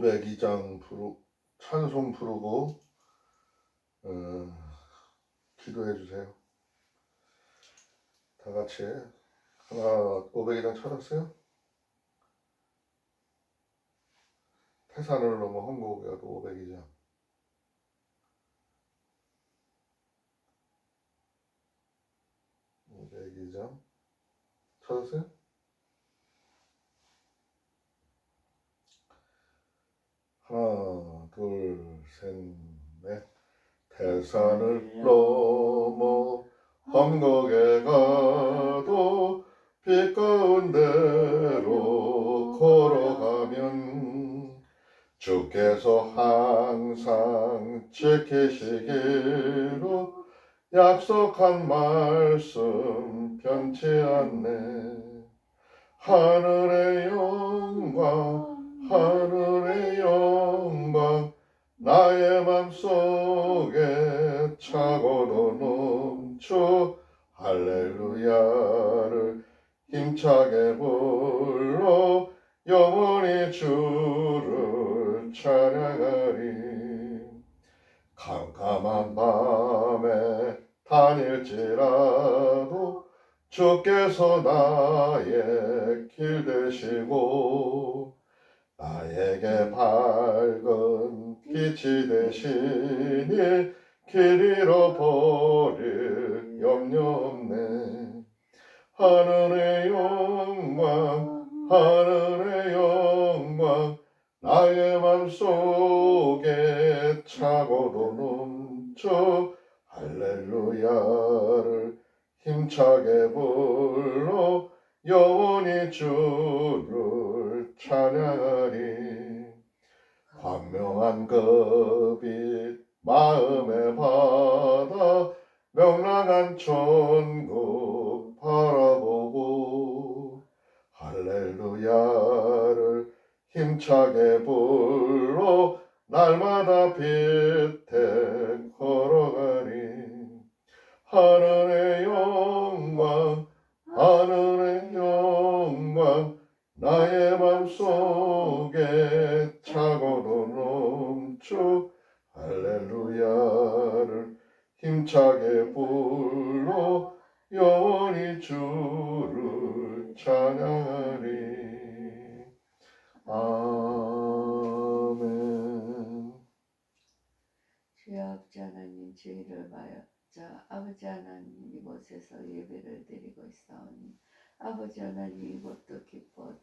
502장 찬송 부르고 기도해 주세요. 다 같이 하나 502장 찾았어요? 태산을 넘어 헝곡이어도 502장 502장 찾았어요? 하나 둘셋넷 태산을 넘어 험곡에 가도 빛 가운데로 걸어가면 주께서 항상 지키시기로 약속한 말씀 변치 않네. 하늘의 영광 하늘의 영광 나의 맘속에 차고도 넘쳐 할렐루야를 힘차게 불러 영원히 주를 찬양하리. 캄캄한 밤에 다닐지라도 주께서 나의 길 되시고 나에게 밝은 빛이 되시니 길 잃어버릴 염려 없네. 하늘의 영광 하늘의 영광 나의 맘속에 차고도 넘쳐 할렐루야를 힘차게 불러 영원히 주를 찬양하리. 광명한 그 빛 마음에 받아 명랑한 천국 바라보고 할렐루야를 힘차게 불러 날마다 빛에 걸어가리. 하늘의 영광 하늘의 영광 나의 맘속에 차고도 넘쳐 할렐루야를 힘차게 불러 영원히 주를 찬양하리. 아멘. 주여 아버지 하나님 주의를 바였자 아버지 하나님 이곳에서 예배를 드리고 있사오니 아버지 하나님 이것도 기뻐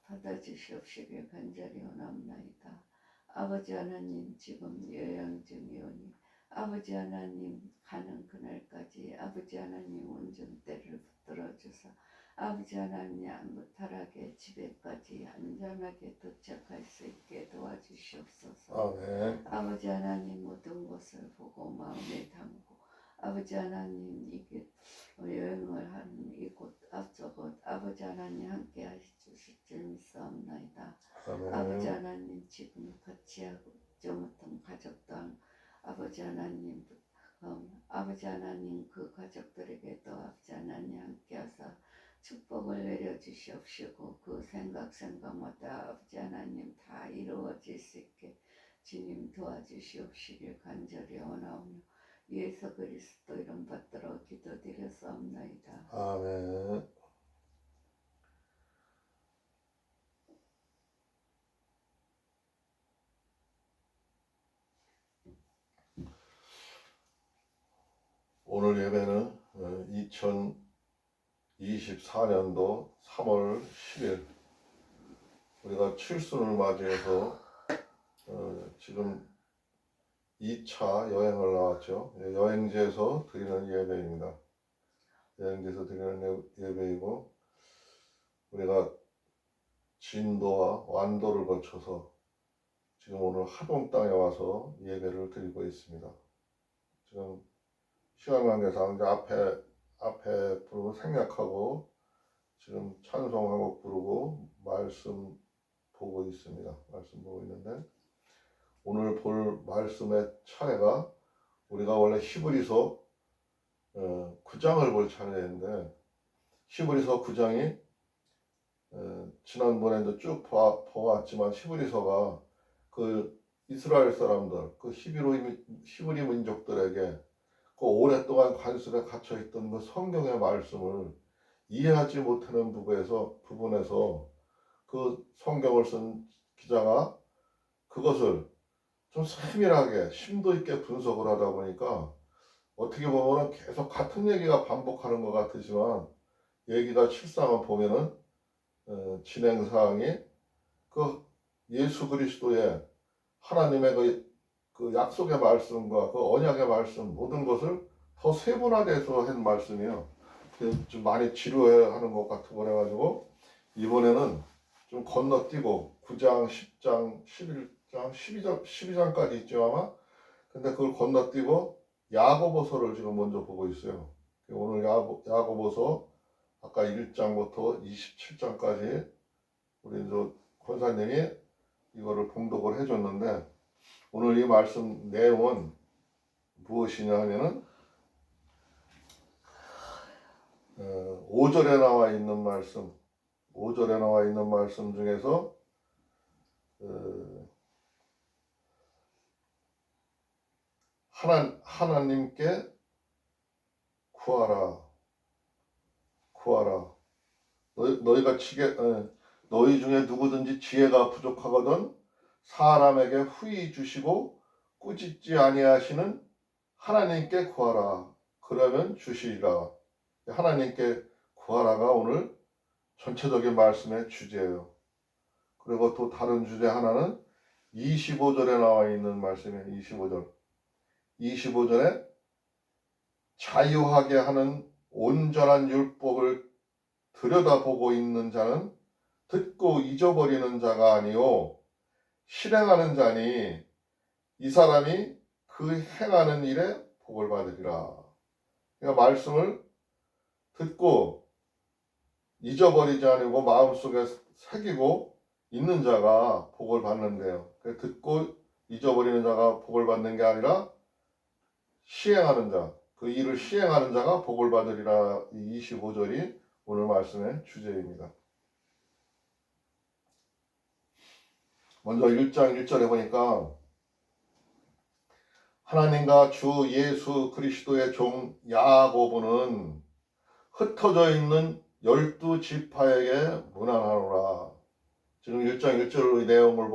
받아주시옵시길 간절히 원합나이다. 아버지 하나님 지금 여행 중이오니 아버지 하나님 가는 그날까지 아버지 하나님 운전대를 붙들어 주사 아버지 하나님 안무탈하게 집에까지 안전하게 도착할 수 있게 도와주시옵소서. 아멘. 아버지 하나님 모든 것을 보고 마음에 담고 아버지 하나님 이게 여행을 하는 이곳 앞서곳 아버지 하나님 함께 하시주실 줄 믿사옵나이다. 아멘. 아버지 하나님 지금 같이 하고 못한 가족도 아버지 하나님 아버지 하나님 그 가족들에게도 아버지 하나님 함께 하사 축복을 내려주시옵시고 그 생각마다 아버지 하나님 다 이루어질 수 있게 주님 도와주시옵시길 간절히 원하오며 예수 그리스도 이름 받들어 기도드렸사옵나이다. 아멘. 오늘 예배는 2024년도 3월 10일 우리가 칠순을 맞이해서 지금 2차 여행을 나왔죠. 여행지에서 드리는 예배입니다. 여행지에서 드리는 예배이고 우리가 진도와 완도를 거쳐서 지금 오늘 하동 땅에 와서 예배를 드리고 있습니다. 지금 시간 관계상 이제 앞에 부르고 생략하고 지금 찬송하고 부르고 말씀 보고 있습니다. 말씀 보고 있는데 오늘 볼 말씀의 차례가 우리가 원래 히브리서 9장을 볼 차례인데 히브리서 9장이 지난번에도 쭉 보았지만 히브리서가 그 그 이스라엘 사람들, 그 히브리 민족들에게 그 오랫동안 관습에 갇혀 있던 그 성경의 말씀을 이해하지 못하는 부분에서 그 성경을 쓴 기자가 그것을 좀 세밀하게 심도 있게 분석을 하다 보니까 어떻게 보면 계속 같은 얘기가 반복하는 것 같으지만 얘기가 실상을 보면은 진행 사항이 그 예수 그리스도의 하나님의 그 약속의 말씀과 그 언약의 말씀 모든 것을 더 세분화돼서 한 말씀이에요. 좀 많이 지루해하는 것 같고 그래가지고 이번에는 좀 건너뛰고 9장, 10장, 11장, 12장까지 있죠 아마. 근데 그걸 건너뛰고 야고보서를 지금 먼저 보고 있어요. 오늘 야고보서 아까 1장부터 27장까지 우리 저 권사님이 이거를 봉독을 해줬는데 오늘 이 말씀 내용은 무엇이냐 하면은 5절에 나와 있는 말씀 5절에 나와 있는 말씀 중에서 하나님께 구하라. 너희 중에 누구든지 지혜가 부족하거든 사람에게 후히 주시고 꾸짖지 아니하시는 하나님께 구하라. 그러면 주시리라. 하나님께 구하라가 오늘 전체적인 말씀의 주제예요. 그리고 또 다른 주제 하나는 25절에 나와 있는 말씀이에요. 25절에 자유하게 하는 온전한 율법을 들여다보고 있는 자는 듣고 잊어버리는 자가 아니요 실행하는 자니 이 사람이 그 행하는 일에 복을 받으리라. 그러니까 말씀을 듣고 잊어버리지 않고 마음속에 새기고 있는 자가 복을 받는데요. 듣고 잊어버리는 자가 복을 받는 게 아니라 시행하는 자, 그 일을 시행하는 자가 복을 받으리라. 이 25절이 오늘 말씀의 주제입니다. 먼저 1장 1절에 보니까 하나님과 주 예수 그리스도의 종 야고보는 흩어져 있는 12지파에게 문안하노라. 지금 1장 1절의 내용을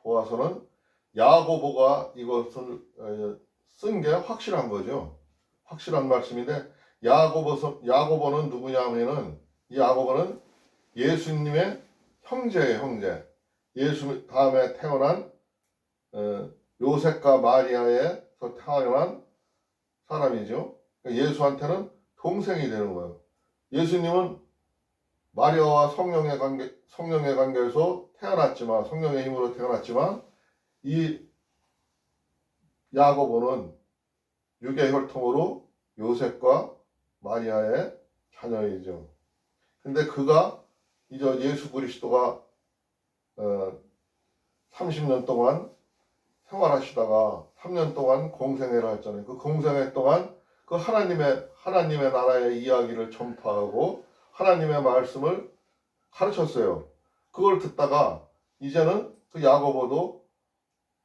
보아서는 야고보가 이것을 쓴 게 확실한 거죠. 확실한 말씀인데 야고보는 누구냐 하면은 이 야고보는 예수님의 형제예요. 형제. 예수 다음에 태어난 요셉과 마리아에서 태어난 사람이죠. 예수한테는 동생이 되는 거예요. 예수님은 마리아와 성령의 관계에서 태어났지만 성령의 힘으로 태어났지만 이 야고보는 육의 혈통으로 요셉과 마리아의 자녀이죠. 근데 그가 이제 예수 그리스도가 30년 동안 생활하시다가 3년 동안 공생애를 했잖아요. 그 공생애 동안 그 하나님의 나라의 이야기를 전파하고 하나님의 말씀을 가르쳤어요. 그걸 듣다가 이제는 그 야고보도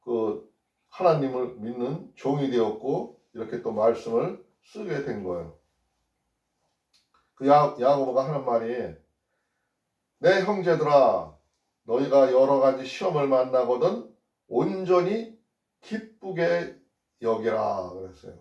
그 하나님을 믿는 종이 되었고 이렇게 또 말씀을 쓰게 된 거예요. 그 야고보가 하는 말이 내 형제들아 너희가 여러 가지 시험을 만나거든 온전히 기쁘게 여기라 그랬어요.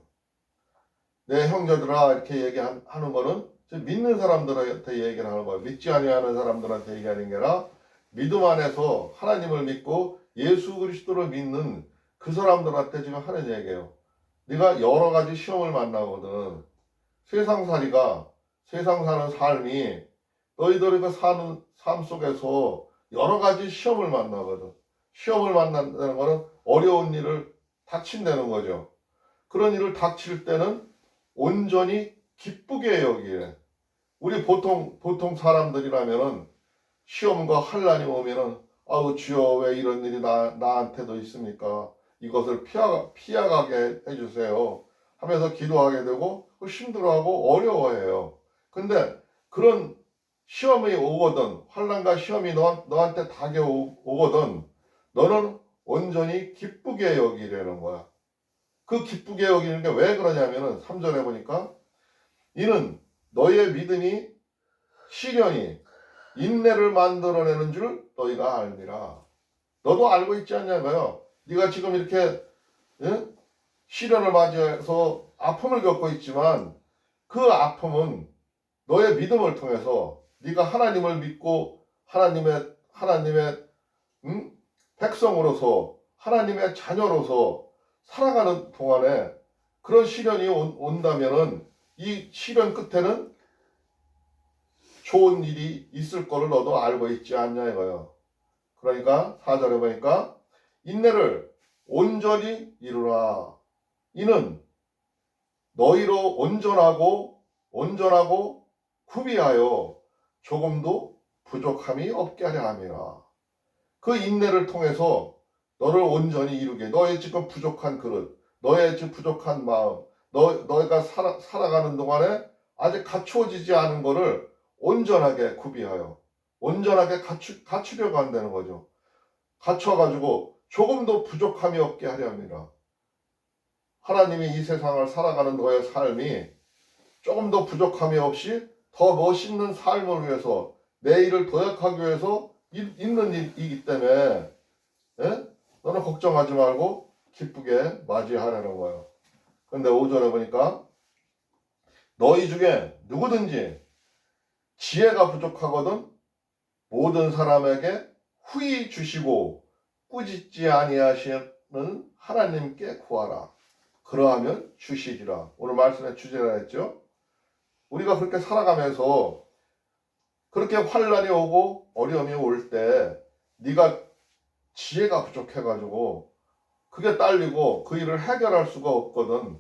내 형제들아 이렇게 얘기하는 거는 믿는 사람들한테 얘기를 하는 거예요. 믿지 아니하는 사람들한테 얘기하는 게 아니라 믿음 안에서 하나님을 믿고 예수 그리스도를 믿는 그 사람들한테 지금 하는 얘기예요. 네가 여러 가지 시험을 만나거든. 세상 사는 삶이 너희들이 그 사는 삶 속에서 여러 가지 시험을 만나거든. 시험을 만난다는 것은 어려운 일을 닥친다는 거죠. 그런 일을 닥칠 때는 온전히 기쁘게 여기에. 우리 보통 사람들이라면은 시험과 환난이 오면은 아우 주여 왜 이런 일이 나한테도 있습니까? 이것을 피하게 해주세요. 하면서 기도하게 되고 힘들어하고 어려워해요. 근데 그런 시험이 오거든 환난과 시험이 너한테 다가오거든 너는 온전히 기쁘게 여기려는 거야. 그 기쁘게 여기는 게 왜 그러냐면은 3절에 보니까 이는 너의 믿음이 시련이 인내를 만들어내는 줄 너희가 알미라. 너도 알고 있지 않냐고요. 네가 지금 이렇게 시련을 맞이해서 아픔을 겪고 있지만 그 아픔은 너의 믿음을 통해서 네가 하나님을 믿고 하나님의 백성으로서 하나님의 자녀로서 살아가는 동안에 그런 시련이 온다면은 이 시련 끝에는 좋은 일이 있을 거를 너도 알고 있지 않냐 이거예요. 그러니까 4절에 보니까 인내를 온전히 이루라. 이는 너희로 온전하고 구비하여 조금도 부족함이 없게 하려 함이라. 그 인내를 통해서 너를 온전히 이루게, 너의 지금 부족한 그릇, 너의 지금 부족한 마음, 너희가 살아가는 동안에 아직 갖추어지지 않은 거를 온전하게 구비하여 온전하게 갖추려고 한다는 거죠. 갖춰가지고 조금도 부족함이 없게 하려 합니다. 하나님이 이 세상을 살아가는 너의 삶이 조금 더 부족함이 없이 더 멋있는 삶을 위해서 내일을 도약하기 위해서 있는 일이기 때문에 너는 걱정하지 말고 기쁘게 맞이하라는 거예요. 그런데 5절에 보니까 너희 중에 누구든지 지혜가 부족하거든 모든 사람에게 후히 주시고 꾸짖지 아니하시는 하나님께 구하라. 그러하면 주시리라. 오늘 말씀의 주제라 했죠. 우리가 그렇게 살아가면서 그렇게 환난이 오고 어려움이 올 때 네가 지혜가 부족해가지고 그게 딸리고 그 일을 해결할 수가 없거든.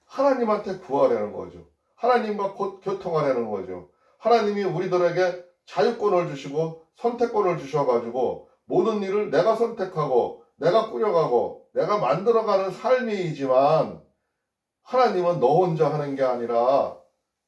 하나님한테 구하라는 거죠. 하나님과 곧 교통하라는 거죠. 하나님이 우리들에게 자유권을 주시고 선택권을 주셔가지고 모든 일을 내가 선택하고 내가 꾸려가고 내가 만들어가는 삶이지만 하나님은 너 혼자 하는 게 아니라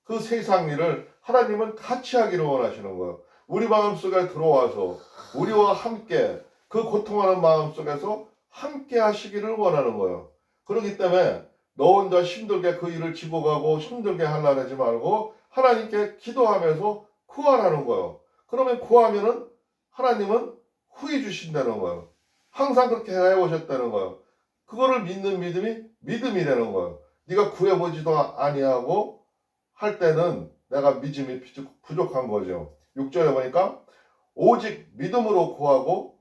그 세상 일을 하나님은 같이 하기를 원하시는 거예요. 우리 마음속에 들어와서 우리와 함께 그 고통하는 마음속에서 함께 하시기를 원하는 거예요. 그렇기 때문에 너 혼자 힘들게 그 일을 지고 가고 힘들게 하려고 하지 말고 하나님께 기도하면서 구하라는 거예요. 그러면 구하면은 하나님은 후히 주신다는 거예요. 항상 그렇게 해오셨다는 거예요. 그거를 믿는 믿음이 믿음이 되는 거예요. 네가 구해보지도 아니하고 할 때는 내가 믿음이 부족한 거죠. 6절에 보니까 오직 믿음으로 구하고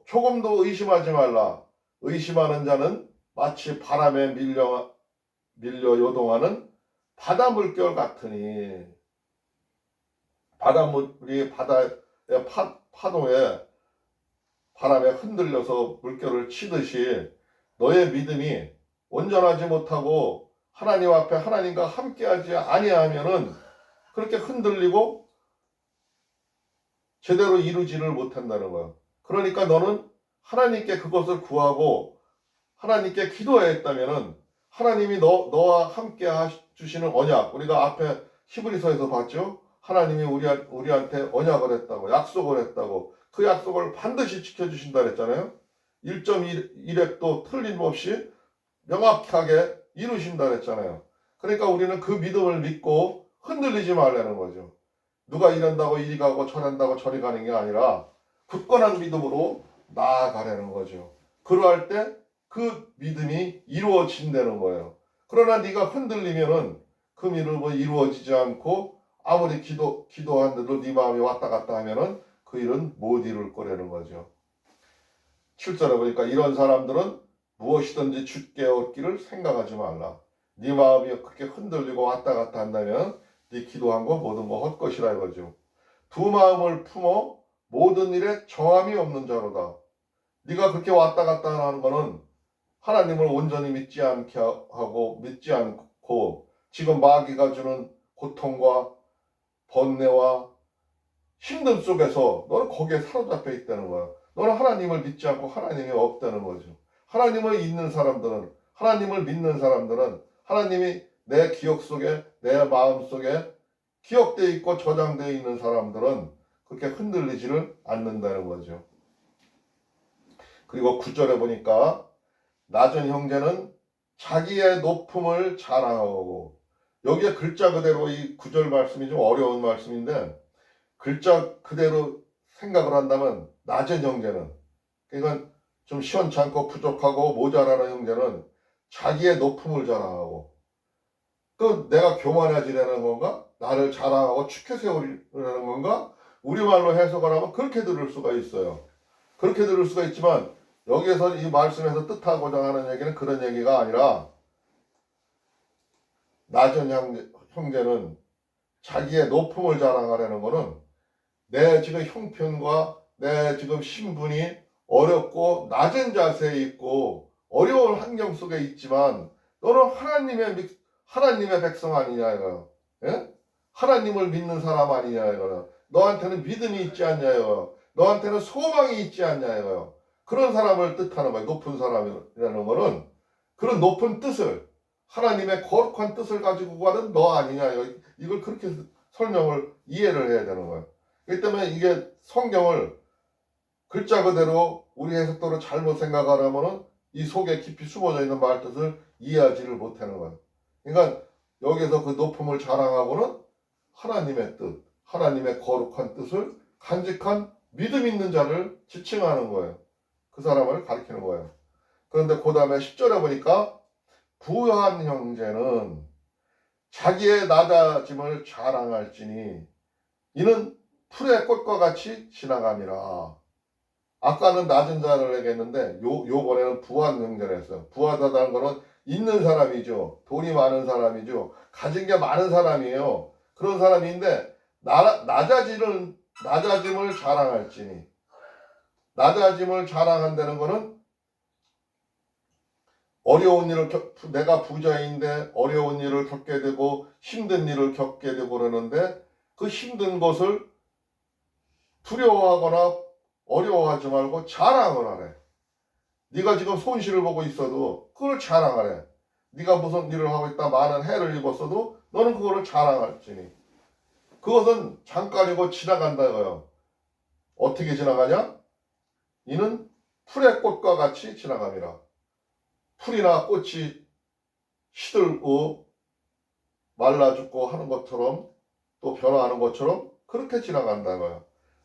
조금도 의심하지 말라. 의심하는 자는 마치 바람에 밀려 요동하는 바다 물결 같으니 바닷물이 바다의 파도에 바람에 흔들려서 물결을 치듯이 너의 믿음이 온전하지 못하고 하나님 앞에 하나님과 함께하지 아니하면은 그렇게 흔들리고 제대로 이루지를 못한다는 거예요. 그러니까 너는 하나님께 그것을 구하고 하나님께 기도해야 했다면은 하나님이 너와 함께 주시는 언약, 우리가 앞에 히브리서에서 봤죠? 하나님이 우리한테 언약을 했다고, 약속을 했다고, 그 약속을 반드시 지켜주신다 그랬잖아요. 1.1획도 틀림없이 명확하게 이루신다 그랬잖아요. 그러니까 우리는 그 믿음을 믿고 흔들리지 말라는 거죠. 누가 이런다고 이리 가고 저런다고 저리 가는 게 아니라 굳건한 믿음으로 나아가라는 거죠. 그러할 때 그 믿음이 이루어진다는 거예요. 그러나 네가 흔들리면은 그 믿음이 이루어지지 않고 아무리 기도한데도 네 마음이 왔다 갔다 하면은 그 일은 못 이룰 거라는 거죠. 7절에 보니까 이런 사람들은 무엇이든지 주께 얻기를 생각하지 말라. 네 마음이 그렇게 흔들리고 왔다 갔다 한다면 네 기도한 거 모든 거 헛것이라 이거죠. 두 마음을 품어 모든 일에 정함이 없는 자로다. 네가 그렇게 왔다 갔다 하는 거는 하나님을 온전히 믿지 않고 지금 마귀가 주는 고통과 번뇌와 힘듦 속에서 너는 거기에 사로잡혀 있다는 거야. 너는 하나님을 믿지 않고 하나님이 없다는 거죠. 하나님을 믿는 사람들은 하나님이 내 기억 속에 내 마음 속에 기억되어 있고 저장되어 있는 사람들은 그렇게 흔들리지를 않는다는 거죠. 그리고 9절에 보니까 낮은 형제는 자기의 높음을 자랑하고, 여기에 글자 그대로 이 9절 말씀이 좀 어려운 말씀인데, 글자 그대로 생각을 한다면 낮은 형제는, 그러니까 좀 시원찮고 부족하고 모자라는 형제는 자기의 높음을 자랑하고, 그 내가 교만해지려는 건가? 나를 자랑하고 축해 세우려는 건가? 우리말로 해석을 하면 그렇게 들을 수가 있어요. 그렇게 들을 수가 있지만 여기에서 이 말씀에서 뜻하고자 하는 얘기는 그런 얘기가 아니라, 낮은 형제는 자기의 높음을 자랑하려는 거는 내 지금 형편과 내 지금 신분이 어렵고 낮은 자세에 있고 어려운 환경 속에 있지만 너는 하나님의 백성 아니냐 이거요. 예? 하나님을 믿는 사람 아니냐 이거요. 너한테는 믿음이 있지 않냐 이거요. 너한테는 소망이 있지 않냐 이거요. 그런 사람을 뜻하는 거예요. 높은 사람이라는 거는 그런 높은 뜻을, 하나님의 거룩한 뜻을 가지고 가는 너 아니냐 이걸 그렇게 설명을 이해를 해야 되는 거예요. 그렇기 때문에 이게 성경을 글자 그대로 우리 해석도로 잘못 생각하려면은 이 속에 깊이 숨어져 있는 말뜻을 이해하지를 못하는 거예요. 그러니까 여기서 그 높음을 자랑하고는 하나님의 뜻, 하나님의 거룩한 뜻을 간직한 믿음 있는 자를 지칭하는 거예요. 그 사람을 가리키는 거예요. 그런데 그 다음에 10절에 보니까 부한 형제는 자기의 낮아짐을 자랑할지니 이는 풀의 꽃과 같이 지나감이라. 아까는 낮은 자를 얘기했는데 요번에는 부한 형제를 했어요. 부하다는 거는 있는 사람이죠. 돈이 많은 사람이죠. 가진 게 많은 사람이에요. 그런 사람인데 낮아짐을 자랑할지니, 낮아짐을 자랑한다는 거는 어려운 일을 내가 부자인데 어려운 일을 겪게 되고 힘든 일을 겪게 되고 그러는데 그 힘든 것을 두려워하거나 어려워하지 말고 자랑을 하래. 네가 지금 손실을 보고 있어도 그걸 자랑하래. 네가 무슨 일을 하고 있다 많은 해를 입었어도 너는 그거를 자랑할지니 그것은 잠깐이고 지나간다 이거요. 어떻게 지나가냐? 이는 풀의 꽃과 같이 지나감이라. 풀이나 꽃이 시들고 말라 죽고 하는 것처럼 또 변화하는 것처럼 그렇게 지나간다 이거야.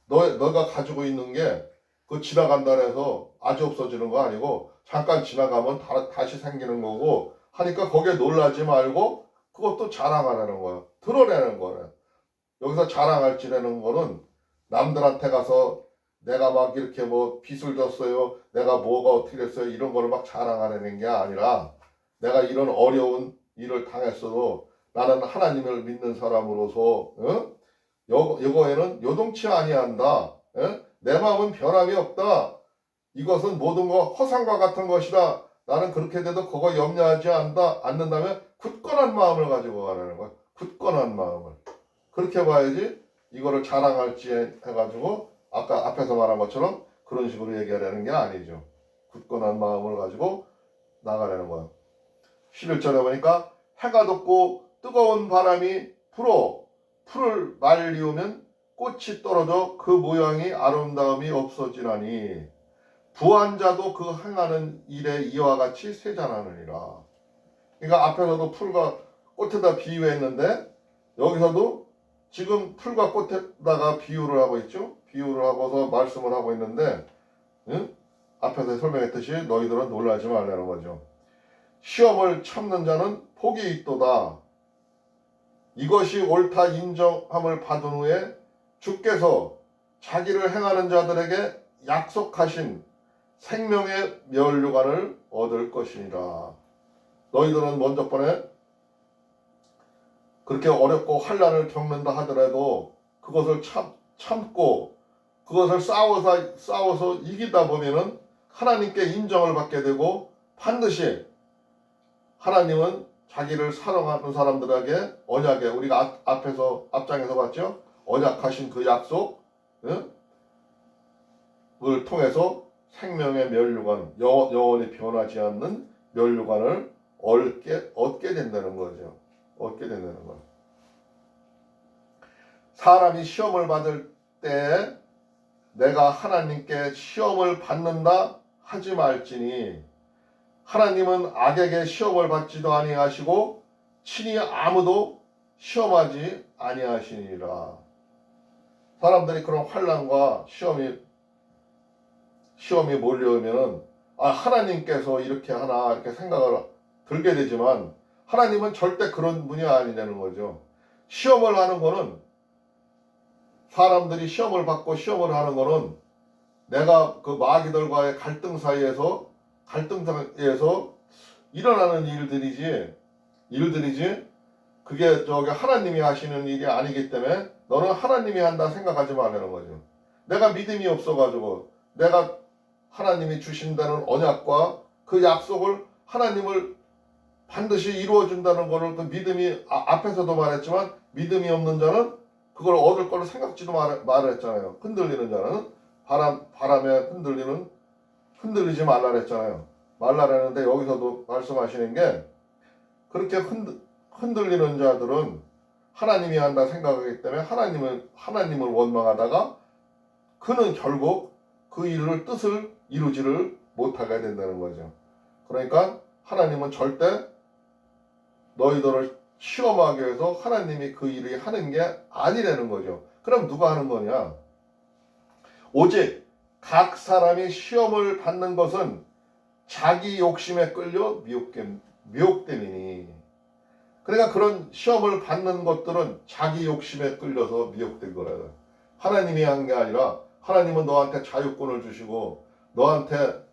너가 가지고 있는 게 그 지나간다 해서 아주 없어지는 거 아니고 잠깐 지나가면 다시 생기는 거고 하니까 거기에 놀라지 말고 그것도 자랑하라는 거야. 드러내는 거야. 여기서 자랑할지라는 거는 남들한테 가서 내가 막 이렇게 뭐 빚을 졌어요. 내가 뭐가 어떻게 됐어요. 이런 거를 막 자랑하려는 게 아니라 내가 이런 어려운 일을 당했어도 나는 하나님을 믿는 사람으로서 이거에는 요동치 아니한다. 내 마음은 변함이 없다. 이것은 모든 거 허상과 같은 것이다. 나는 그렇게 돼도 그거 염려하지 않는다면 굳건한 마음을 가지고 가라는 거야. 굳건한 마음을. 그렇게 봐야지 이거를 자랑할지 해가지고 아까 앞에서 말한 것처럼 그런 식으로 얘기하려는 게 아니죠. 굳건한 마음을 가지고 나가려는 거야. 11절에 보니까 해가 돋고 뜨거운 바람이 불어 풀을 말리우면 꽃이 떨어져 그 모양이 아름다움이 없어지나니 부한 자도 그 행하는 일에 이와 같이 세잔하느니라. 그러니까 앞에서도 풀과 꽃에다 비유했는데 여기서도 지금 풀과 꽃에다가 비유를 하고 있죠. 비유를 하고서 말씀을 하고 있는데 앞에서 설명했듯이 너희들은 놀라지 말라는 거죠. 시험을 참는 자는 복이 있도다. 이것이 옳다 인정함을 받은 후에 주께서 자기를 행하는 자들에게 약속하신 생명의 면류관을 얻을 것이니라. 너희들은 먼저 번에 그렇게 어렵고 환난을 겪는다 하더라도 그것을 참고 그것을 싸워서 이기다 보면은 하나님께 인정을 받게 되고 반드시 하나님은 자기를 사랑하는 사람들에게 언약에 우리가 앞장에서 봤죠? 언약하신 그 약속을 통해서 생명의 면류관, 영원히 변하지 않는 면류관을 얻게 된다는 거죠. 얻게 된다는 거. 사람이 시험을 받을 때 내가 하나님께 시험을 받는다 하지 말지니 하나님은 악에게 시험을 받지도 아니하시고 친히 아무도 시험하지 아니하시니라. 사람들이 그런 환난과 시험이 몰려오면은 하나님께서 이렇게 하나 이렇게 생각을 들게 되지만 하나님은 절대 그런 분이 아니라는 거죠. 시험을 하는 거는 사람들이 시험을 받고 시험을 하는 거는 내가 그 마귀들과의 갈등 사이에서 일어나는 일들이지 그게 하나님이 하시는 일이 아니기 때문에 너는 하나님이 한다 생각하지 말라는 거죠. 내가 믿음이 없어가지고 내가 하나님이 주신다는 언약과 그 약속을 하나님을 반드시 이루어준다는 거를 그 믿음이 앞에서도 말했지만 믿음이 없는 자는 그걸 얻을 거를 생각지도 말했잖아요. 흔들리는 자는 바람에 흔들리지 말라 그랬잖아요. 말라라는데 여기서도 말씀하시는 게 그렇게 흔들리는 자들은 하나님이 한다 생각하기 때문에 하나님을 원망하다가 그는 결국 그 뜻을 이루지를 못하게 된다는 거죠. 그러니까 하나님은 절대 너희들을 시험하기 위해서 하나님이 그 일을 하는 게 아니라는 거죠. 그럼 누가 하는 거냐? 오직 각 사람이 시험을 받는 것은 자기 욕심에 끌려 미혹됨이니. 그러니까 그런 시험을 받는 것들은 자기 욕심에 끌려서 미혹된 거라. 하나님이 한 게 아니라 하나님은 너한테 자유권을 주시고 너한테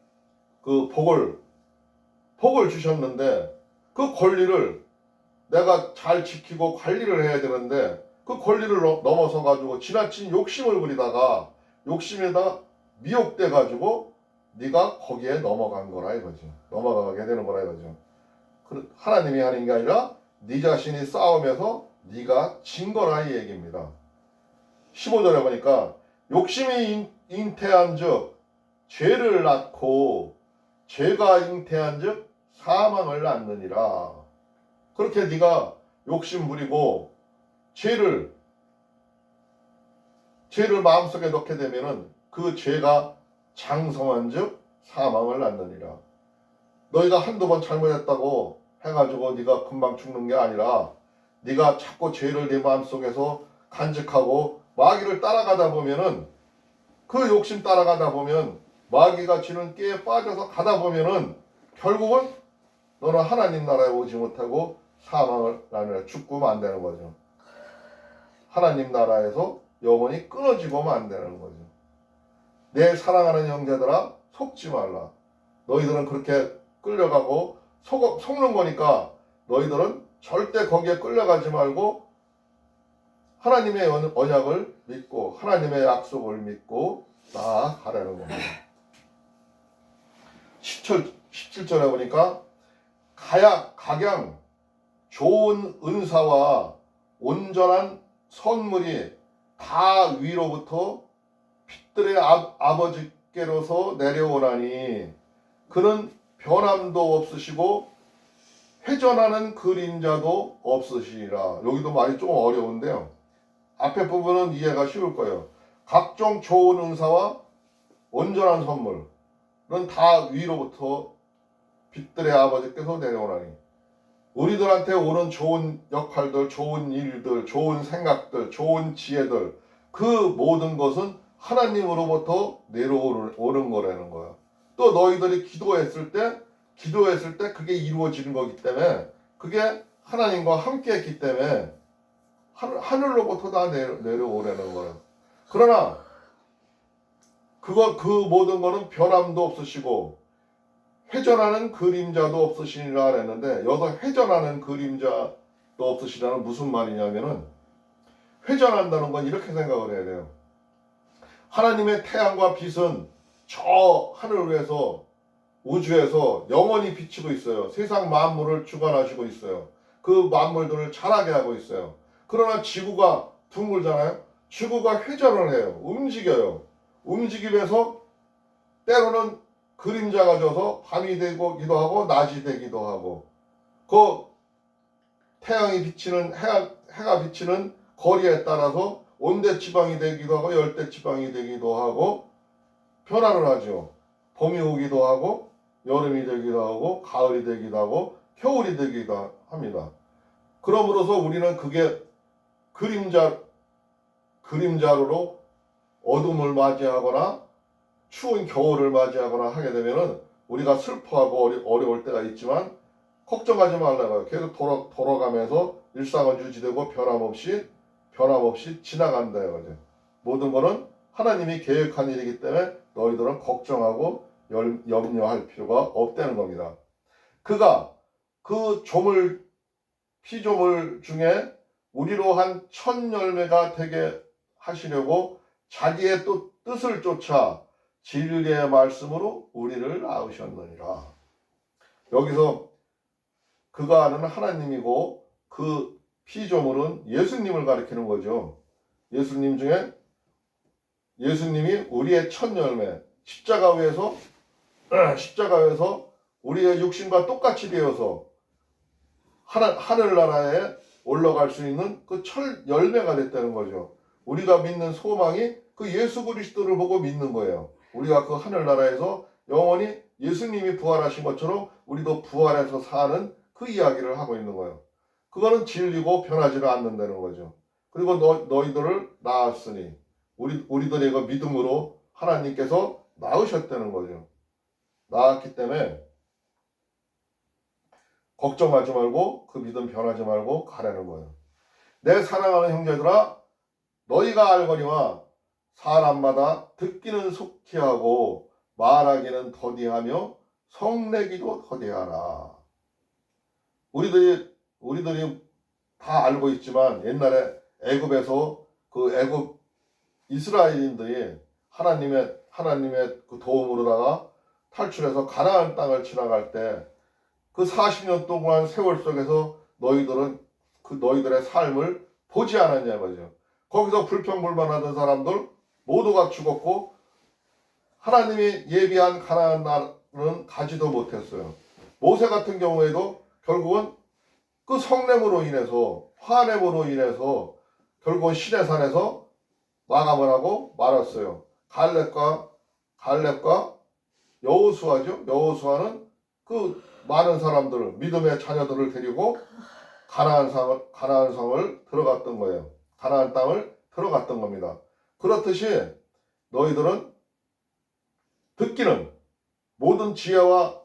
그 복을 주셨는데 그 권리를 내가 잘 지키고 관리를 해야 되는데 그 권리를 넘어서 가지고 지나친 욕심을 부리다가 욕심에다 미혹돼 가지고 네가 거기에 넘어간 거라 이거죠. 넘어가게 되는 거라 이거죠. 하나님이 하는 게 아니라 네 자신이 싸움에서 네가 진 거라 이 얘기입니다. 15절에 보니까 욕심이 잉태한 즉 죄를 낳고 죄가 잉태한 즉 사망을 낳느니라. 그렇게 네가 욕심 부리고 죄를 마음속에 넣게 되면은 그 죄가 장성한 즉 사망을 낳느니라. 너희가 한두 번 잘못했다고 해가지고 네가 금방 죽는 게 아니라 네가 자꾸 죄를 네 마음속에서 간직하고 마귀를 따라가다 보면은 그 욕심 따라가다 보면 마귀가 주는 깨에 빠져서 가다 보면은 결국은 너는 하나님 나라에 오지 못하고 사망을 나누어 죽고 만되는 거죠. 하나님 나라에서 영원히 끊어지고 만되는 거죠. 내 사랑하는 형제들아 속지 말라. 너희들은 그렇게 끌려가고 속는 거니까 너희들은 절대 거기에 끌려가지 말고 하나님의 언약을 믿고 하나님의 약속을 믿고 나아가라는 겁니다. 17절에 보니까 각양 좋은 은사와 온전한 선물이 다 위로부터 빛들의 아버지께로서 내려오나니 그는 변함도 없으시고 회전하는 그림자도 없으시리라. 여기도 말이 좀 어려운데요. 앞에 부분은 이해가 쉬울 거예요. 각종 좋은 은사와 온전한 선물은 다 위로부터 빛들의 아버지께서 내려오나니 우리들한테 오는 좋은 역할들, 좋은 일들, 좋은 생각들, 좋은 지혜들 그 모든 것은 하나님으로부터 내려오는 거라는 거야. 또 너희들이 기도했을 때 그게 이루어지는 거기 때문에 그게 하나님과 함께 했기 때문에 하늘로부터 다 내려오라는 거야. 그러나 그 모든 거는 변함도 없으시고 회전하는 그림자도 없으시니라 그랬는데 여기서 회전하는 그림자도 없으시라는 무슨 말이냐면은 회전한다는 건 이렇게 생각을 해야 돼요. 하나님의 태양과 빛은 저 하늘 위에서 우주에서 영원히 비치고 있어요. 세상 만물을 주관하시고 있어요. 그 만물들을 자라게 하고 있어요. 그러나 지구가 둥글잖아요. 지구가 회전을 해요. 움직여요. 움직이면서 때로는 그림자가 져서 밤이 되기도 하고 낮이 되기도 하고 그 태양이 비치는 해가 비치는 거리에 따라서 온대 지방이 되기도 하고 열대 지방이 되기도 하고 변화를 하죠. 봄이 오기도 하고 여름이 되기도 하고 가을이 되기도 하고 겨울이 되기도 합니다. 그러므로서 우리는 그게 그림자로 어둠을 맞이하거나 추운 겨울을 맞이하거나 하게 되면은 우리가 슬퍼하고 어려울 때가 있지만 걱정하지 말라고요. 계속 돌아가면서 일상은 유지되고 변함없이 지나간다요. 모든 것은 하나님이 계획한 일이기 때문에 너희들은 걱정하고 염려할 필요가 없다는 겁니다. 그가 그 피조물 중에 우리로 한 천 열매가 되게 하시려고 자기의 또 뜻을 쫓아 진리의 말씀으로 우리를 낳으셨느니라. 여기서 그가 아는 하나님이고 그 피조물은 예수님을 가리키는 거죠. 예수님이 우리의 첫 열매, 십자가에서 우리의 육신과 똑같이 되어서 하늘나라에 올라갈 수 있는 그 첫 열매가 됐다는 거죠. 우리가 믿는 소망이 그 예수 그리스도를 보고 믿는 거예요. 우리가 그 하늘나라에서 영원히 예수님이 부활하신 것처럼 우리도 부활해서 사는 그 이야기를 하고 있는 거예요. 그거는 진리고 변하지를 않는다는 거죠. 그리고 너희들을 낳았으니 우리들의 그 믿음으로 하나님께서 낳으셨다는 거죠. 낳았기 때문에 걱정하지 말고 그 믿음 변하지 말고 가라는 거예요. 내 사랑하는 형제들아, 너희가 알거니와 사람마다 듣기는 속히 하고 말하기는 더디하며 성내기도 더디하라. 우리들이 다 알고 있지만 옛날에 애굽에서 그 애굽 이스라엘인들이 하나님의 그 도움으로다가 탈출해서 가나안 땅을 지나갈 때 그 40년 동안 세월 속에서 너희들의 삶을 보지 않았냐 말이죠. 거기서 불평불만하던 사람들 모두가 죽었고 하나님이 예비한 가나안 나라는 가지도 못했어요. 모세 같은 경우에도 결국은 그 성냄으로 인해서 화냄으로 인해서 결국은 시내산에서 마감을 하고 말았어요. 갈렙과 여호수아죠. 여호수아는 그 많은 사람들을 믿음의 자녀들을 데리고 가나안 성을 들어갔던 거예요. 가나안 땅을 들어갔던 겁니다. 그렇듯이 너희들은 듣기는 모든 지혜와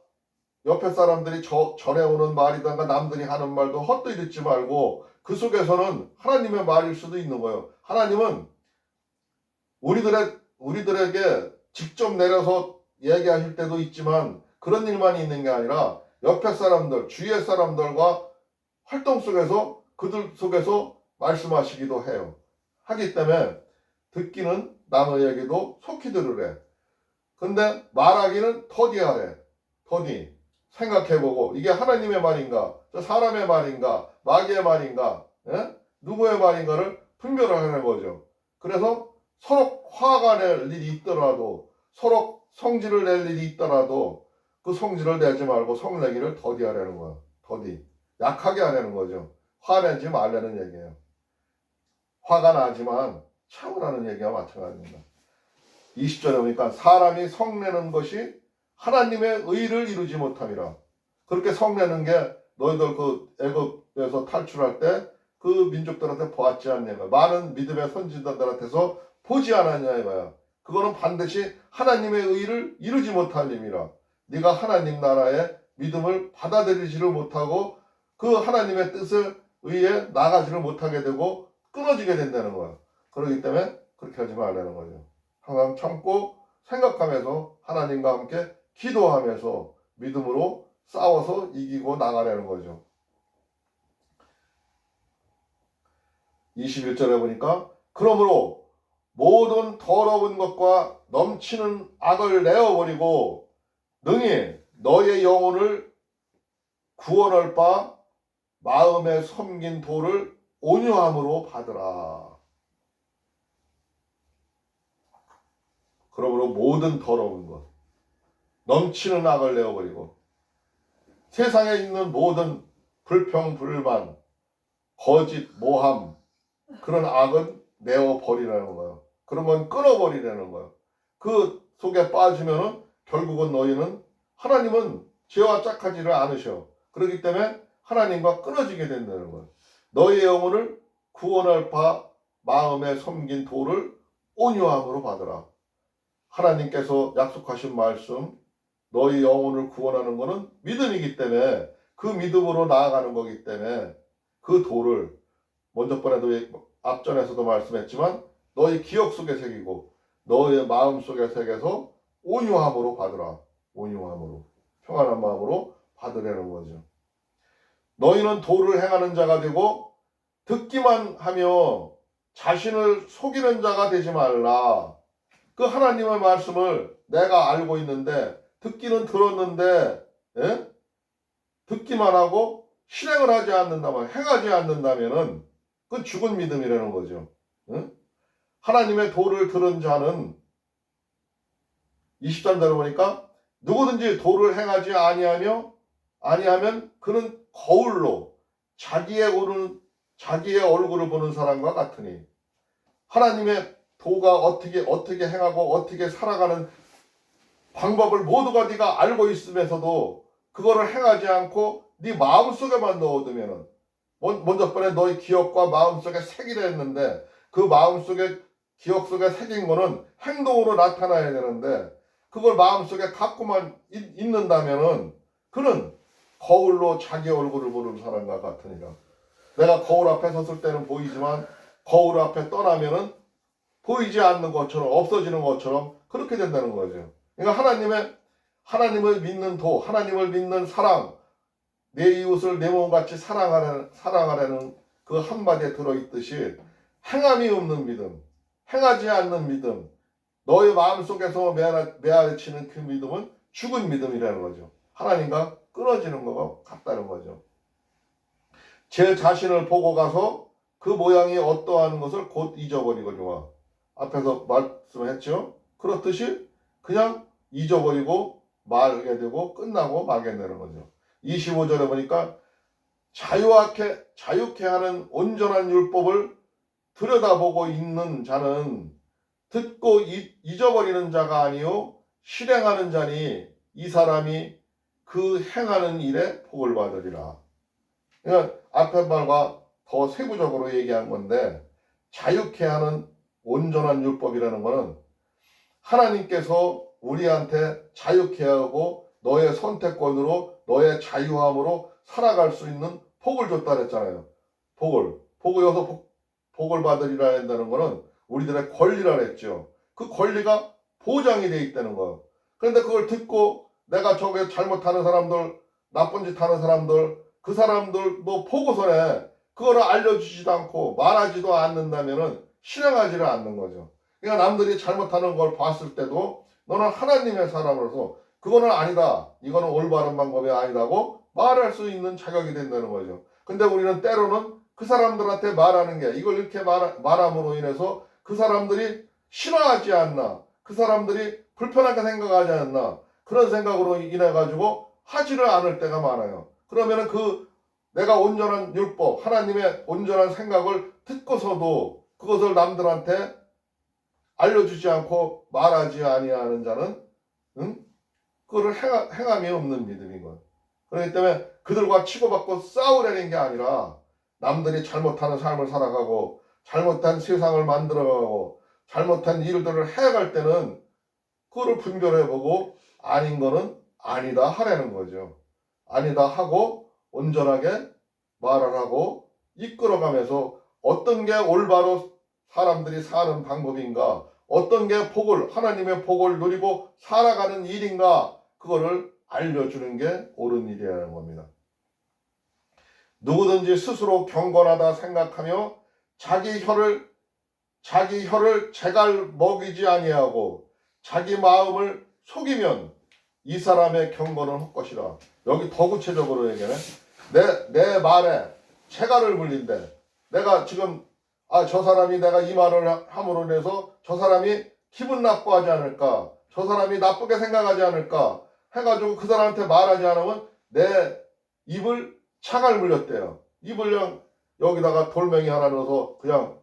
옆에 사람들이 전해오는 말이든가 남들이 하는 말도 헛되이 듣지 말고 그 속에서는 하나님의 말일 수도 있는 거예요. 하나님은 우리들에게 직접 내려서 얘기하실 때도 있지만 그런 일만 있는 게 아니라 옆에 사람들, 주위의 사람들과 활동 속에서 그들 속에서 말씀하시기도 해요. 하기 때문에 듣기는 남에게도 속히 들으래. 근데 말하기는 더디하래. 더디. 생각해보고 이게 하나님의 말인가, 저 사람의 말인가, 마귀의 말인가, 누구의 말인가를 분별을 하는 거죠. 그래서 서로 화가 낼 일이 있더라도 서로 성질을 낼 일이 있더라도 그 성질을 내지 말고 성내기를 더디하라는 거야. 더디. 약하게 하라는 거죠. 화내지 말라는 얘기예요. 화가 나지만 참으라는 얘기와 마찬가지입니다. 20절에 보니까 사람이 성내는 것이 하나님의 의를 이루지 못함이라. 그렇게 성내는 게 너희들 그 애굽에서 탈출할 때 그 민족들한테 보았지 않냐. 많은 믿음의 선지자들한테서 보지 않았냐 이거야. 그거는 반드시 하나님의 의를 이루지 못할 힘이라. 네가 하나님 나라의 믿음을 받아들이지를 못하고 그 하나님의 뜻을 의해 나가지를 못하게 되고 끊어지게 된다는 거야. 그렇기 때문에 그렇게 하지 말라는 거죠. 항상 참고 생각하면서 하나님과 함께 기도하면서 믿음으로 싸워서 이기고 나가려는 거죠. 21절에 보니까 그러므로 모든 더러운 것과 넘치는 악을 내어버리고 능히 너의 영혼을 구원할 바 마음에 섬긴 도를 온유함으로 받으라. 그러므로 모든 더러운 것, 넘치는 악을 내어버리고 세상에 있는 모든 불평, 불만, 거짓, 모함 그런 악은 내어버리라는 거예요. 그런 건 끊어버리라는 거예요. 그 속에 빠지면은 결국은 너희는 하나님은 죄와 짝하지를 않으셔. 그렇기 때문에 하나님과 끊어지게 된다는 거예요. 너희의 영혼을 구원할 바 마음에 섬긴 도를 온유함으로 받으라. 하나님께서 약속하신 말씀, 너희 영혼을 구원하는 것은 믿음이기 때문에 그 믿음으로 나아가는 거기 때문에 그 도를 먼저 번에도 앞전에서도 말씀했지만 너희 기억 속에 새기고 너의 마음 속에 새겨서 온유함으로 받으라. 온유함으로 평안한 마음으로 받으라는 거죠. 너희는 도를 행하는 자가 되고 듣기만 하며 자신을 속이는 자가 되지 말라. 그 하나님의 말씀을 내가 알고 있는데 듣기는 들었는데 듣기만 하고 실행을 하지 않는다면 행하지 않는다면은 그건 죽은 믿음이라는 거죠. 하나님의 도를 들은 자는 23절을 보니까 누구든지 도를 행하지 아니하면 그는 거울로 자기의 얼굴을 보는 사람과 같으니 하나님의 도가 어떻게 행하고 어떻게 살아가는 방법을 모두가 네가 알고 있으면서도 그거를 행하지 않고 네 마음속에만 넣어두면은 먼저 번에 너의 기억과 마음속에 새기려 했는데 그 마음속에 기억 속에 새긴 거는 행동으로 나타나야 되는데 그걸 마음속에 갖고만 있는다면은 그는 거울로 자기 얼굴을 보는 사람과 같으니라. 내가 거울 앞에 섰을 때는 보이지만 거울 앞에 떠나면은 보이지 않는 것처럼 없어지는 것처럼 그렇게 된다는 거죠. 그러니까 하나님을 믿는 도, 하나님을 믿는 사랑, 내 이웃을 내 몸같이 사랑하라는 그 한마디에 들어있듯이 행함이 없는 믿음, 행하지 않는 믿음, 너의 마음속에서 메아리치는 그 믿음은 죽은 믿음이라는 거죠. 하나님과 끊어지는 것과 같다는 거죠. 제 자신을 보고 가서 그 모양이 어떠한 것을 곧 잊어버리거니와 앞에서 말씀했죠. 그렇듯이 그냥 잊어버리고 말게 되고 끝나고 말게 되는 거죠. 25절에 보니까 자유케 하는 온전한 율법을 들여다보고 있는 자는 듣고 잊어버리는 자가 아니요 실행하는 자니 이 사람이 그 행하는 일에 복을 받으리라. 그러니까 앞에 말과 더 세부적으로 얘기한 건데 자유케 하는 온전한 율법이라는 것은 하나님께서 우리한테 자유케 하고 너의 선택권으로 너의 자유함으로 살아갈 수 있는 복을 줬다 그랬잖아요. 복을 여기서 복을 받으리라 한다는 것은 우리들의 권리라 그랬죠. 그 권리가 보장이 돼 있다는 거예요. 그런데 그걸 듣고 내가 저게 잘못하는 사람들, 나쁜 짓 하는 사람들, 그 사람들도 보고서는 그거를 알려주지도 않고 말하지도 않는다면은 실행하지를 않는 거죠. 그러니까 남들이 잘못하는 걸 봤을 때도 너는 하나님의 사람으로서 그거는 아니다. 이거는 올바른 방법이 아니다고 말할 수 있는 자격이 된다는 거죠. 근데 우리는 때로는 그 사람들한테 말하는 게 이걸 이렇게 말함으로 인해서 그 사람들이 싫어하지 않나. 그 사람들이 불편하게 생각하지 않나. 그런 생각으로 인해 가지고 하지를 않을 때가 많아요. 그러면은 내가 온전한 율법, 하나님의 온전한 생각을 듣고서도 그것을 남들한테 알려주지 않고 말하지 아니하는 자는 그거를 행함이 없는 믿음인 거예요. 그렇기 때문에 그들과 치고받고 싸우려는 게 아니라 남들이 잘못하는 삶을 살아가고 잘못한 세상을 만들어가고 잘못한 일들을 해갈 때는 그거를 분별해보고 아닌 거는 아니다 하라는 거죠. 아니다 하고 온전하게 말을 하고 이끌어가면서 어떤 게 올바로 사람들이 사는 방법인가, 어떤 게 하나님의 복을 누리고 살아가는 일인가, 그거를 알려주는 게 옳은 일이라는 겁니다. 누구든지 스스로 경건하다 생각하며 자기 혀를 재갈 먹이지 아니하고 자기 마음을 속이면 이 사람의 경건은 헛것이라. 여기 더 구체적으로 얘기하네. 내 말에 재갈을 물린대. 내가 지금 저 사람이 내가 이 말을 함으로 인해서 저 사람이 기분 나빠하지 않을까, 저 사람이 나쁘게 생각하지 않을까 해가지고 그 사람한테 말하지 않으면 내 입을 차갈 물렸대요. 입을 그냥 여기다가 돌멩이 하나 넣어서 그냥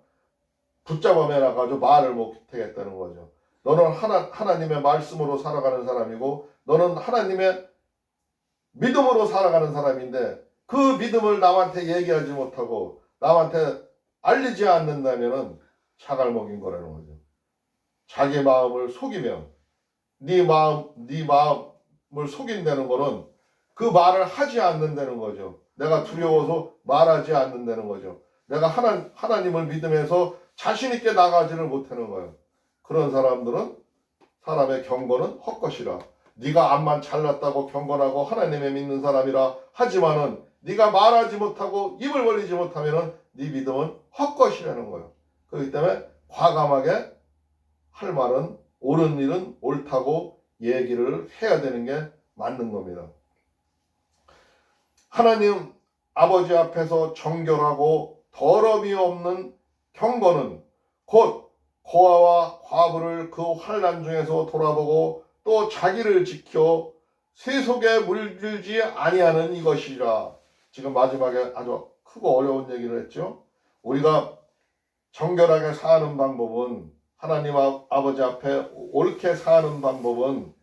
붙잡아 매놔가지고 말을 못 하겠다는 거죠. 너는 하나님의 말씀으로 살아가는 사람이고 너는 하나님의 믿음으로 살아가는 사람인데 그 믿음을 남한테 얘기하지 못하고 남한테 알리지 않는다면은 자갈 먹인 거라는 거죠. 자기 마음을 속이면 네 마음을 속인다는 거는 그 말을 하지 않는다는 거죠. 내가 두려워서 말하지 않는다는 거죠. 내가 하나님을 믿으면서 자신 있게 나가지를 못하는 거예요. 그런 사람들은 사람의 경건은 헛것이라. 네가 암만 잘났다고 경건하고 하나님을 믿는 사람이라 하지만은 네가 말하지 못하고 입을 벌리지 못하면은 네 믿음은 헛것이라는 거예요. 그렇기 때문에 과감하게 할 말은 옳은 일은 옳다고 얘기를 해야 되는 게 맞는 겁니다. 하나님 아버지 앞에서 정결하고 더러움이 없는 경건은 곧 고아와 과부를 그 환난 중에서 돌아보고 또 자기를 지켜 세속에 물들지 아니하는 이것이라. 지금 마지막에 아주 크고 어려운 얘기를 했죠. 우리가 정결하게 사는 방법은 하나님 아버지 앞에 옳게 사는 방법은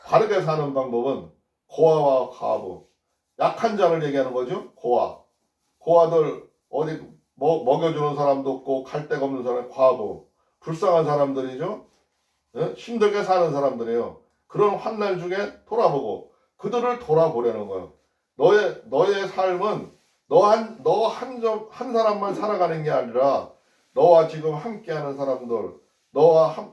바르게 사는 방법은 고아와 과부, 약한 자를 얘기하는 거죠. 고아들 어디 먹여주는 사람도 없고 갈 데가 없는 사람, 과부, 불쌍한 사람들이죠. 힘들게 사는 사람들이에요. 그런 환난 중에 돌아보고 그들을 돌아보려는 거예요. 너의 삶은 한 사람만 살아가는 게 아니라 너와 지금 함께하는 사람들, 너와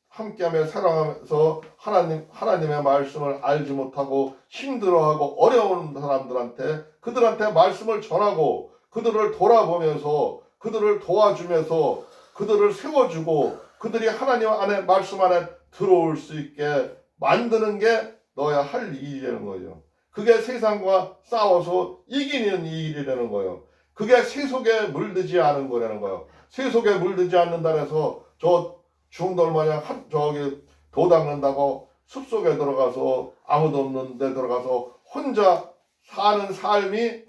함께하며 살아가면서 하나님의 말씀을 알지 못하고 힘들어하고 어려운 사람들한테 그들한테 말씀을 전하고 그들을 돌아보면서 그들을 도와주면서 그들을 세워주고 그들이 하나님 안에 말씀 안에 들어올 수 있게 만드는 게 너야 할 일이라는 거죠. 그게 세상과 싸워서 이기는 일이라는 거예요. 그게 세속에 물들지 않은 거라는 거예요. 세속에 물들지 않는다 해서 저 중돌 마냥 저기 도 닦는다고 숲속에 들어가서 아무도 없는 데 들어가서 혼자 사는 삶이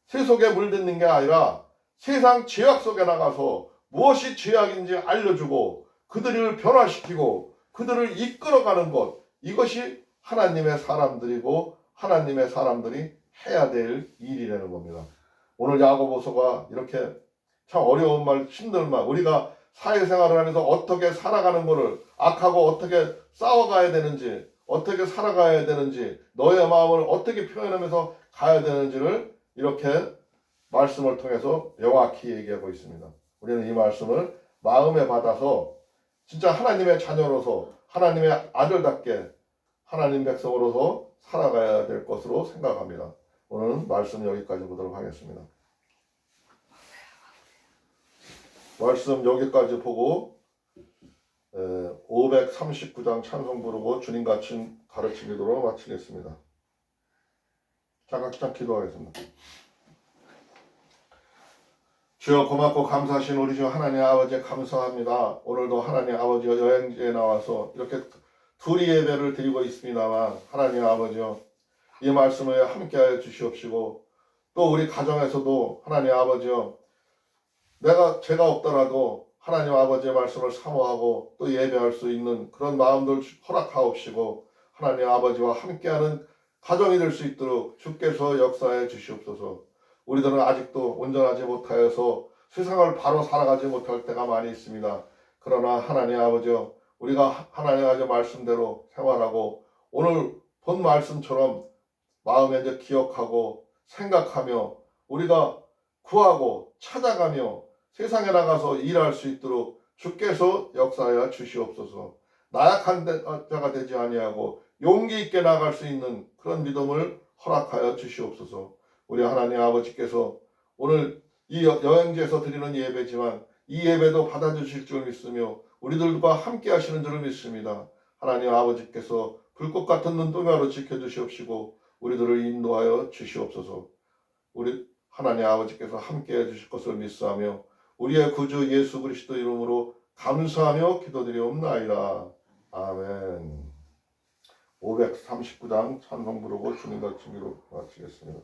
세속에 물드는 게 아니라 세상 죄악 속에 나가서 무엇이 죄악인지 알려주고 그들을 변화시키고 그들을 이끌어가는 것, 이것이 하나님의 사람들이고 하나님의 사람들이 해야 될 일이라는 겁니다. 오늘 야고보서가 이렇게 참 어려운 말, 힘든 말, 우리가 사회생활을 하면서 어떻게 살아가는 것을 악하고 어떻게 싸워가야 되는지, 어떻게 살아가야 되는지, 너의 마음을 어떻게 표현하면서 가야 되는지를 이렇게 말씀을 통해서 명확히 얘기하고 있습니다. 우리는 이 말씀을 마음에 받아서 진짜 하나님의 자녀로서 하나님의 아들답게 하나님 백성으로서 살아가야 될 것으로 생각합니다. 오늘은 말씀 여기까지 보도록 하겠습니다. 말씀 여기까지 보고 539장 찬송 부르고 주님 가르친 기도로 마치겠습니다. 잠깐 기도하겠습니다. 주여 고맙고 감사하신 우리 주 하나님 아버지 감사합니다. 오늘도 하나님 아버지 여행지에 나와서 이렇게 둘이 예배를 드리고 있습니다만 하나님 아버지요 이 말씀을 함께하여 주시옵시고 또 우리 가정에서도 하나님 아버지요 제가 없더라도 하나님 아버지의 말씀을 사모하고 또 예배할 수 있는 그런 마음들 허락하옵시고 하나님 아버지와 함께하는 가정이 될 수 있도록 주께서 역사해 주시옵소서. 우리들은 아직도 온전하지 못하여서 세상을 바로 살아가지 못할 때가 많이 있습니다. 그러나 하나님 아버지요 우리가 하나님 아버지 말씀대로 생활하고 오늘 본 말씀처럼 마음에 이제 기억하고 생각하며 우리가 구하고 찾아가며 세상에 나가서 일할 수 있도록 주께서 역사하여 주시옵소서. 나약한 자가 되지 아니하고 용기 있게 나갈 수 있는 그런 믿음을 허락하여 주시옵소서. 우리 하나님 아버지께서 오늘 이 여행지에서 드리는 예배지만 이 예배도 받아주실 줄 믿으며 우리들과 함께 하시는 줄을 믿습니다. 하나님 아버지께서 불꽃 같은 눈동자로 지켜주시옵시고 우리들을 인도하여 주시옵소서. 우리 하나님 아버지께서 함께 해주실 것을 믿사하며 우리의 구주 예수 그리스도 이름으로 감사하며 기도드리옵나이다. 아멘. 539장 찬송 부르고 주님 가르치기로 마치겠습니다.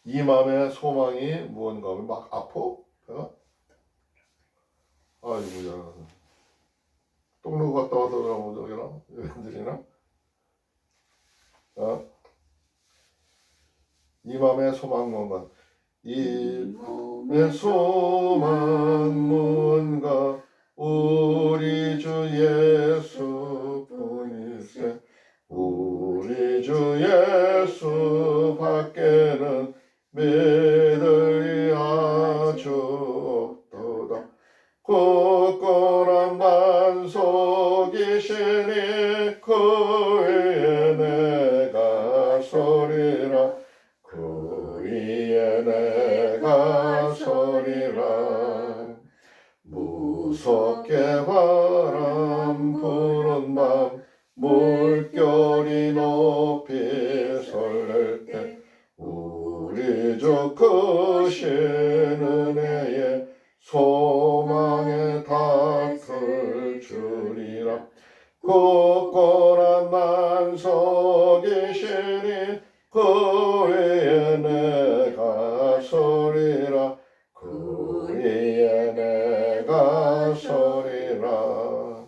이 맘의 소망이 무언가 하면 막 아파? 배가? 아이고야. 똥 누구 갔다 와서 그러면 저기나? 여러분들이나? 이 맘의 소망 뭔가? 이 맘의 소망 뭔가? 우리 주 예수뿐이세. 우리 주 예수 밖에는 믿으리 아주 없도다. 굳건한 반석이시니 그 위에 내가 서리라. 그 위에 내가 서리라. 무섭게 바람 부는 밤 물결이 높이 설렐 때 우리 주 크신 은혜에 소망의 닷을 주리라. 굳건한 반석이시니 그 위에 내가 서리라. 그 위에 내가 서리라.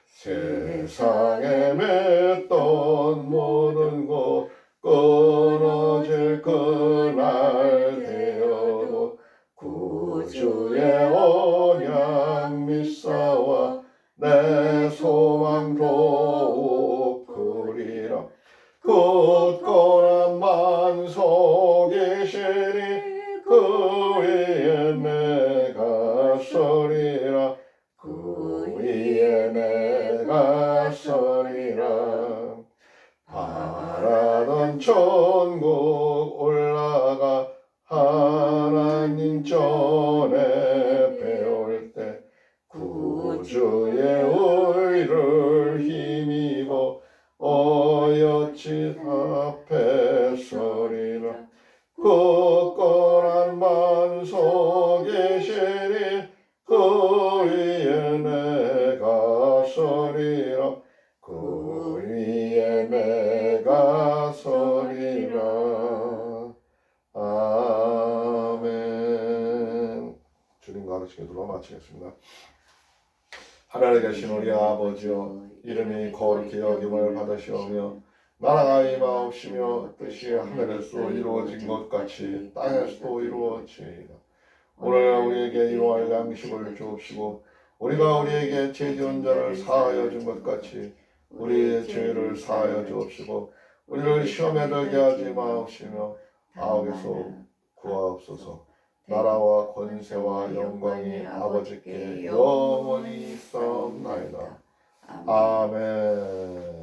세상에 맺던 모든 것 끊어질 그날 되어도 구주의 언약 믿사와 내 소망 높으리라. 굳건한 반석이시니 그 위에 내가 서리라. 그 위에 내가 서리라. 바라던 천국 올라가 하나님 전에 배울 때 구주의 의를 힘입어 어여치 앞에 서리라. 굳건한 반석이시니 그 위에 내가 서리라. 그 위에 내가 서리라. 아멘. 주님 가르치게 들어 마치겠습니다. 하늘에 계신 우리 아버지여, 이름이 거룩히 여김을 받으시오며 나라가 임하옵시며 뜻이 하늘에서 이루어진 것 같이 땅에서도 이루어지이다. 오늘 우리에게 일용할 양식을 주옵시고 우리가 우리에게 죄 지은 자를 사하여 준 것 같이 우리의 죄를 사하여 주옵시고 우리를 시험에 들게 하지 마옵시며 악에서 구하옵소서. 나라와 권세와 영광이 아버지께 영원히 있사옵나이다. 아멘.